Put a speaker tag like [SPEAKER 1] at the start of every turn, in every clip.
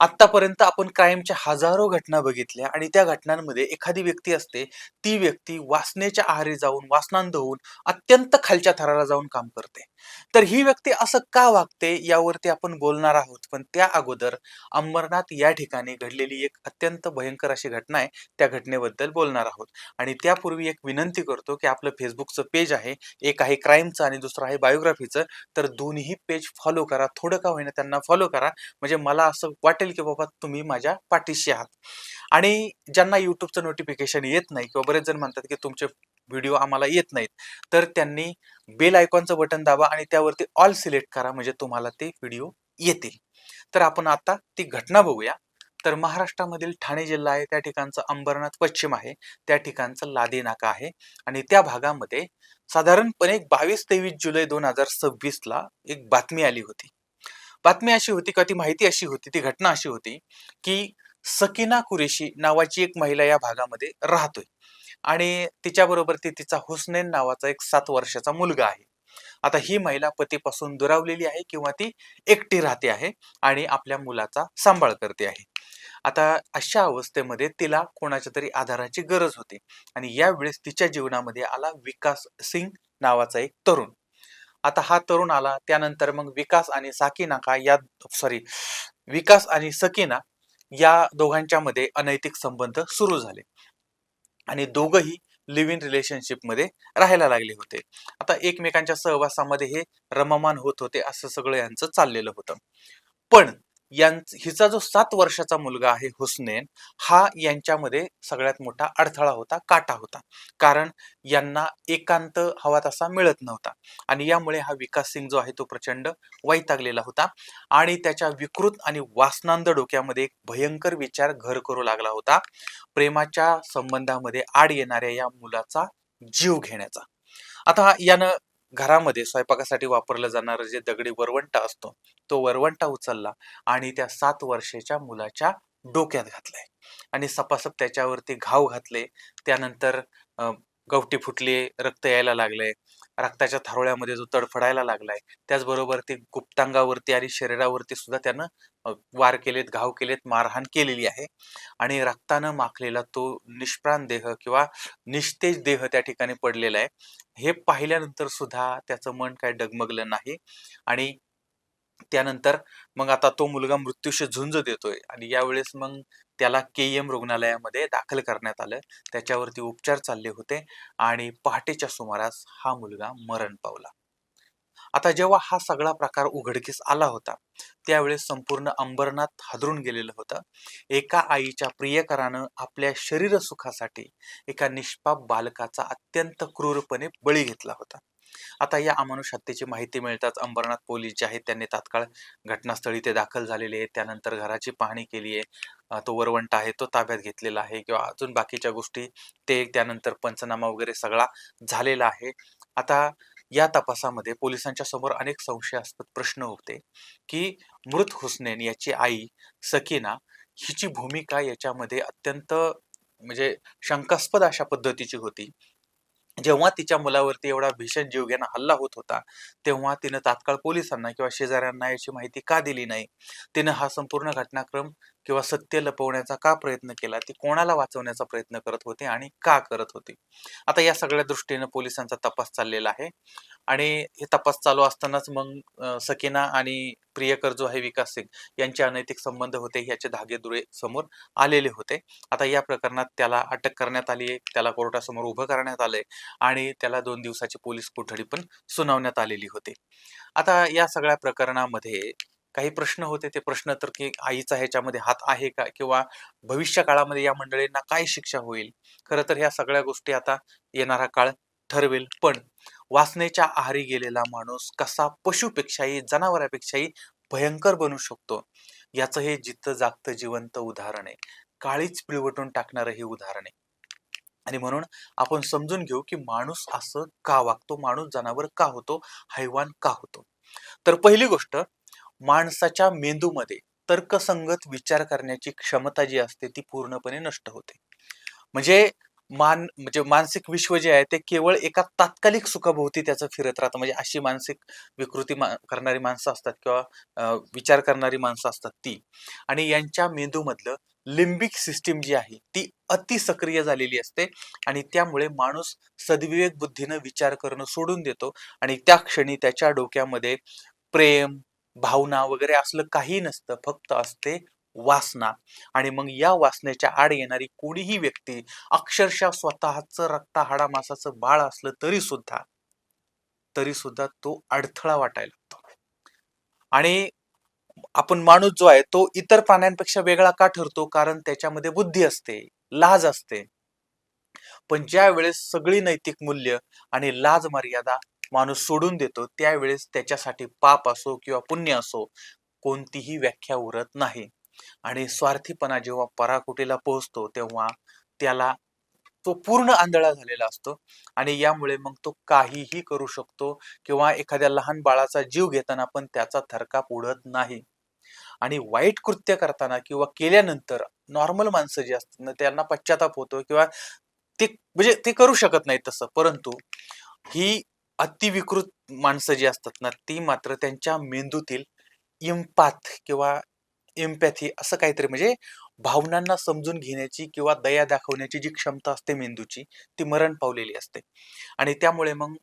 [SPEAKER 1] आत्तापर्यंत आपण क्राईमच्या हजारो घटना बघितल्या आणि त्या घटनांमध्ये एखादी व्यक्ती असते, ती व्यक्ती वासनेच्या आहारी जाऊन, वासनांध होऊन अत्यंत खालच्या थराला जाऊन काम करते. तर ही व्यक्ती असं का वागते यावरती आपण बोलणार आहोत. पण त्या अगोदर अंबरनाथ या ठिकाणी घडलेली एक अत्यंत भयंकर अशी घटना आहे, त्या घटनेबद्दल बोलणार आहोत. आणि त्यापूर्वी एक विनंती करतो, की आपलं Facebookचं पेज आहे, एक आहे क्राईमचं आणि दुसरं आहे बायोग्राफीचं. तर दोन्ही पेज फॉलो करा. थोडं का होईना त्यांना फॉलो करा. म्हणजे मला असं वाटेल की बाबा तुम्ही माझ्या पाठीशी आहात. आणि ज्यांना YouTubeचं नोटिफिकेशन येत नाही किंवा बरेच जण म्हणतात की तुमचे व्हिडिओ आम्हाला येत नाहीत, तर त्यांनी बेल आयकॉनचं बटन दाबा आणि त्यावरती ऑल सिलेक्ट करा, म्हणजे तुम्हाला ते व्हिडिओ येतील. तर आपण आता ती घटना बघूया. तर महाराष्ट्रामधील ठाणे जिल्हा आहे, त्या ठिकाणचं अंबरनाथ पश्चिम आहे, त्या ठिकाणचं लादी नाका आहे. आणि त्या भागामध्ये साधारणपणे 22-23 जुलै 2026 ला एक बातमी आली होती. बातमी अशी होती का, ती माहिती अशी होती, ती घटना अशी होती की सकीना कुरेशी नावाची एक महिला या भागामध्ये राहतोय आणि तिच्याबरोबर तिचा हुसनैन नावाचा एक 7 वर्षाचा मुलगा आहे. आता ही महिला पतीपासून दुरावलेली आहे किंवा ती एकटी राहते आहे आणि आपल्या मुलाचा सांभाळ करते आहे. आता अशा अवस्थेमध्ये तिला कोणाच्या तरी आधाराची गरज होती आणि यावेळेस तिच्या जीवनामध्ये आला विकास सिंग नावाचा एक तरुण. आता हा तरुण आला त्यानंतर मग विकास आणि सकीना या दोघांच्या मध्ये अनैतिक संबंध सुरू झाले आणि दोघही लिव्ह इन रिलेशनशिप मध्ये राहायला लागले होते. आता एकमेकांच्या सहवासामध्ये हे रममान होत होते, असं सगळं यांचं चाललेलं होतं. पण हिचा जो 7 वर्षाचा मुलगा आहे हुसनेन, हा यांच्यामध्ये सगळ्यात मोठा अडथळा होता, काटा होता. कारण यांना एकांत हवा तसा मिळत नव्हता आणि यामुळे हा विकास सिंग जो आहे तो प्रचंड वैतागलेला होता आणि त्याच्या विकृत आणि वासनांध डोक्यामध्ये एक भयंकर विचार घर करू लागला होता, प्रेमाच्या संबंधामध्ये आड येणाऱ्या या मुलाचा जीव घेण्याचा. आता यानं घरामध्ये स्वयंपाकासाठी वापरलं जाणारं जे दगडी वरवंटा असतो, तो वरवंटा उचलला आणि त्या 7 वर्षाच्या मुलाच्या डोक्यात घातलाय आणि सपासप त्याच्यावरती घाव घातले. त्यानंतर गवटी फुटली, रक्त यायला लागलंय, रक्ताच्या थारोळ्यामध्ये जो तडफडायला लागलाय, त्याचबरोबर ते गुप्तांगावरती आणि शरीरावरती सुद्धा त्यानं वार केलेत, घाव केलेत, मारहाण केलेली आहे आणि रक्तानं माखलेला तो निष्प्राण देह किंवा निस्तेज देह त्या ठिकाणी पडलेला आहे. हे पाहिल्यानंतर सुद्धा त्याचं मन काय डगमगलं नाही आणि त्यानंतर मग आता तो मुलगा मृत्यूशी झुंज देतोय आणि यावेळेस मग त्याला KM रुग्णालयामध्ये दाखल करण्यात आलं. त्याच्यावरती उपचार चालले होते आणि पहाटेच्या सुमारास हा मुलगा मरण पावला. आता जेव्हा हा सगळा प्रकार उघडकीस आला होता, त्यावेळेस संपूर्ण अंबरनाथ हादरून गेलेलं होतं. एका आईच्या प्रियकरानं आपल्या शरीर सुखासाठी एका निष्पाप बालकाचा अत्यंत क्रूरपणे बळी घेतला होता. आता या अमानुष हत्येची माहिती मिळताच अंबरनाथ पोलीस जे आहेत त्यांनी तात्काळ घटनास्थळी ते दाखल झालेले आहेत. त्यानंतर घराची पाहणी केली आहे. तो वरवंटा आहे तो ताब्यात घेतलेला आहे किंवा अजून बाकीच्या गोष्टी, ते त्यानंतर पंचनामा वगैरे सगळा झालेला आहे. आता या तपासामध्ये पोलिसांच्या समोर अनेक संशयास्पद प्रश्न होते, की मृत हुसनेन याची आई सकीना हिची भूमिका याच्यामध्ये अत्यंत म्हणजे शंकास्पद अशा पद्धतीची होती. जेव्हा तिच्या मुलावरती एवढा भीषण जीवघेणा हल्ला होत होता, तेव्हा तिनं तात्काळ पोलिसांना किंवा शेजाऱ्यांना याची माहिती का दिली नाही? तिनं हा संपूर्ण घटनाक्रम किंवा सत्य लपवण्याचा का प्रयत्न केला? ती कोणाला वाचवण्याचा प्रयत्न करत होती आणि का करत होती? आता या सगळ्या दृष्टीनं पोलिसांचा तपास चाललेला आहे आणि हे तपास चालू असतानाच मग सकीना आणि प्रियकर जो आहे विकास सिंग यांचे अनैतिक संबंध होते, ह्याचे धागेदुरे समोर आलेले होते. आता या प्रकरणात त्याला अटक करण्यात आली आहे, त्याला कोर्टासमोर उभं करण्यात आलंय आणि त्याला 2 दिवसाची पोलीस कोठडी पण सुनावण्यात आलेली होती. आता या सगळ्या प्रकरणामध्ये काही प्रश्न होते, ते प्रश्न तर की आईचा ह्याच्यामध्ये हात आहे का? किंवा भविष्य काळामध्ये या मंडळींना काय शिक्षा होईल? खरं तर ह्या सगळ्या गोष्टी आता येणारा काळ ठरवेल. पण वासनेच्या आहारी गेलेला माणूस कसा पशुपेक्षाही, जनावरापेक्षाही भयंकर बनू शकतो, याचं हे जिथं जागतं जिवंत उदाहरण आहे. काळीच पिळवटून टाकणारं हे उदाहरण आहे. आणि म्हणून आपण समजून घेऊ की माणूस असं का वागतो, माणूस जनावर का होतो, हैवान का होतो. तर पहिली गोष्ट, माणसाच्या मेंदूमध्ये तर्कसंगत विचार करण्याची क्षमता जी असते ती पूर्णपणे नष्ट होते. म्हणजे म्हणजे मानसिक विश्व जे आहे ते केवळ एका तात्कालिक सुखाभोवती त्याचं फिरत राहतं. म्हणजे अशी मानसिक विकृती करणारी माणसं असतात किंवा विचार करणारी माणसं असतात ती. आणि यांच्या मेंदूमधलं लिम्बिक सिस्टीम जी आहे ती अति सक्रिय झालेली असते आणि त्यामुळे माणूस सद्विवेक बुद्धीनं विचार करणं सोडून देतो आणि त्या क्षणी त्याच्या डोक्यामध्ये प्रेम, भावना वगैरे असलं काही नसतं. फक्त असते वासना. आणि मग या वासनेच्या आड येणारी कोणीही व्यक्ती अक्षरशः स्वतःचं रक्ता-हाडा-मांसाचं बाळ असलं तरी सुद्धा तो अडथळा वाटायला लागतो. आणि आपण माणूस जो आहे तो इतर प्राण्यांपेक्षा वेगळा का ठरतो? कारण त्याच्यामध्ये बुद्धी असते, लाज असते. पण ज्या वेळेस सगळी नैतिक मूल्य आणि लाज मर्यादा माणूस सोडून देतो, त्यावेळेस त्याच्यासाठी पाप असो किंवा पुण्य असो, कोणतीही व्याख्या उरत नाही. आणि स्वार्थीपणा जेव्हा पराकोटीला पोहोचतो, तेव्हा त्याला तो पूर्ण आंधळा झालेला असतो आणि यामुळे मग तो काहीही करू शकतो किंवा एखाद्या लहान बाळाचा जीव घेताना पण त्याचा थरकाप उडत नाही. आणि वाईट कृत्य करताना किंवा केल्यानंतर नॉर्मल माणसं जी असतात ना, त्यांना पश्चाताप होतो किंवा ते म्हणजे ते करू शकत नाही तसं. परंतु ही अतिविकृत माणसं जी असतात ना, ती मात्र त्यांच्या मेंदूतील इम्पाथ किंवा एम्पॅथी असं काहीतरी म्हणजे भावनांना समजून घेण्याची किंवा दया दाखवण्याची जी क्षमता असते मेंदूची, ती मरण पावलेली असते. आणि त्यामुळे मग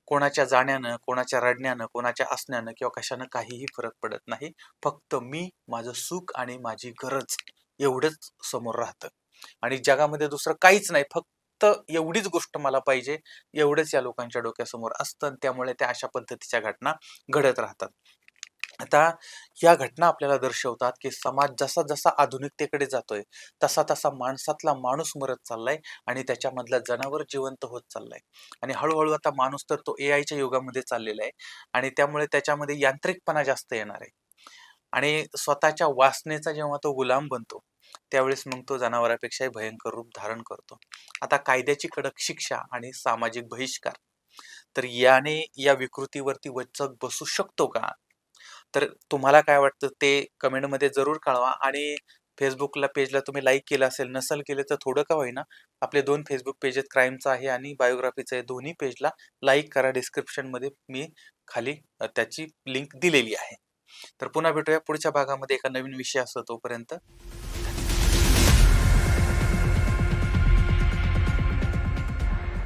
[SPEAKER 1] कोणाच्या जाण्यानं, कोणाच्या रडण्यानं, कोणाच्या हसण्यानं किंवा कशानं काहीही फरक पडत नाही. फक्त मी, माझं सुख आणि माझी गरज एवढंच समोर राहतं. आणि जगामध्ये दुसरं काहीच नाही. फक्त एवढीच गोष्ट मला पाहिजे, एवढंच या लोकांच्या डोक्यासमोर असतं आणि त्यामुळे त्या अशा पद्धतीच्या घटना घडत राहतात. आता या घटना आपल्याला दर्शवतात, की समाज जसा जसा आधुनिकतेकडे जातोय, तसा तसा माणसातला माणूस मरत चाललाय आणि त्याच्यामधला जनावर जिवंत होत चाललाय. आणि हळूहळू आता माणूस तर तो एआयच्या युगामध्ये चाललेला आहे आणि त्यामुळे त्याच्यामध्ये यांत्रिकपणा जास्त येणार आहे. आणि स्वतःच्या वासनेचा जेव्हा तो गुलाम बनतो, त्यावेळेस मग तो जनावरापेक्षाही भयंकर रूप धारण करतो. आता कायद्याची कडक शिक्षा आणि सामाजिक बहिष्कार, तर याने या विकृतीवरती वचक बसू शकतो का? तर तुम्हाला काय वाटतं ते कमेंटमध्ये जरूर कळवा आणि Facebookला पेजला तुम्ही लाईक केलं असेल, नसेल केलं तर थोडं का होईना आपले 2 Facebook पेज आहेत, क्राईमचं आहे आणि बायोग्राफीचं आहे. दोन्ही पेजला लाईक करा. डिस्क्रिप्शनमध्ये मी खाली त्याची लिंक दिलेली आहे. तर पुन्हा भेटूया पुढच्या भागामध्ये एका नवीन विषयासह. तोपर्यंत